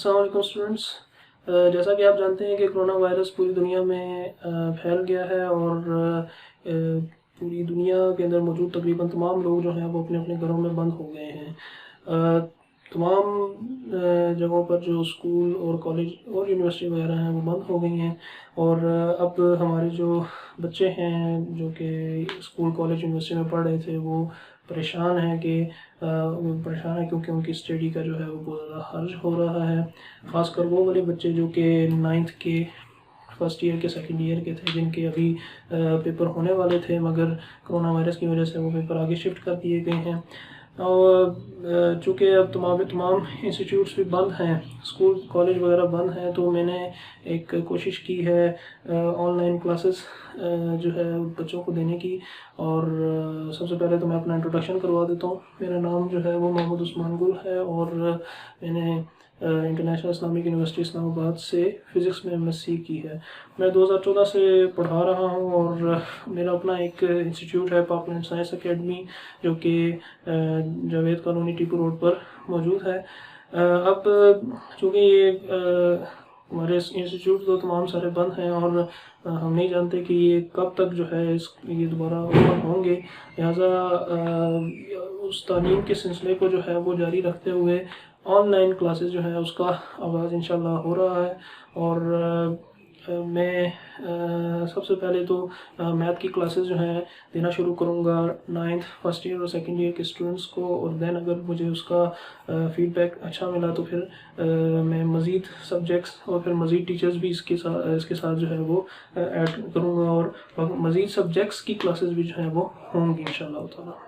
السلام علیکم اسٹوڈنٹس، جیسا کہ آپ جانتے ہیں کہ کرونا وائرس پوری دنیا میں پھیل گیا ہے اور پوری دنیا کے اندر موجود تقریباً تمام لوگ جو ہیں وہ اپنے اپنے گھروں میں بند ہو گئے ہیں۔ تمام جگہوں پر جو اسکول اور کالج اور یونیورسٹی وغیرہ ہیں وہ بند ہو گئی ہیں، اور اب ہمارے جو بچے ہیں جو کہ اسکول کالج یونیورسٹی میں پڑھ رہے تھے وہ پریشان ہیں کیونکہ ان کی اسٹڈی کا جو ہے وہ بہت زیادہ حرج ہو رہا ہے، خاص کر وہ والے بچے جو کہ 9th کے فرسٹ ایئر کے سیکنڈ ایئر کے تھے، جن کے ابھی پیپر ہونے والے تھے مگر کرونا وائرس کی وجہ سے وہ پیپر آگے شفٹ کر دیے گئے ہیں۔ اور چونکہ اب تمام انسٹیٹیوٹس بھی بند ہیں، اسکول کالج وغیرہ بند ہیں، تو میں نے ایک کوشش کی ہے آن لائن کلاسز جو ہے بچوں کو دینے کی۔ اور سب سے پہلے تو میں اپنا انٹروڈکشن کروا دیتا ہوں۔ میرا نام جو ہے وہ محمد عثمان گل ہے، اور میں نے انٹرنیشنل اسلامک یونیورسٹی اسلام آباد سے فزکس میں MSc کی ہے۔ میں 2014 سے پڑھا رہا ہوں، اور میرا اپنا ایک انسٹیٹیوٹ ہے پاکلینڈ سائنس اکیڈمی، جو کہ جاوید کالونی ٹیپو روڈ پر موجود ہے۔ اب چونکہ یہ ہمارے انسٹیٹیوٹ تو تمام سارے بند ہیں، اور ہم نہیں جانتے کہ یہ کب تک جو ہے یہ دوبارہ اوپن ہوں گے، لہٰذا اس تعلیم کے سلسلے کو جو ہے وہ جاری رکھتے ہوئے آن لائن کلاسز جو ہے اس کا آغاز انشاءاللہ ہو رہا ہے۔ اور میں سب سے پہلے تو میتھ کی کلاسز جو ہیں دینا شروع کروں گا 9th فرسٹ ایئر اور سیکنڈ ایئر کے اسٹوڈنٹس کو، اور دین اگر مجھے اس کا فیڈ بیک اچھا ملا تو پھر میں مزید سبجیکٹس اور پھر مزید ٹیچرز بھی اس کے ساتھ جو ہے وہ ایڈ کروں گا، اور مزید سبجیکٹس کی کلاسز بھی جو ہیں وہ ہوں گی انشاءاللہ تعالیٰ۔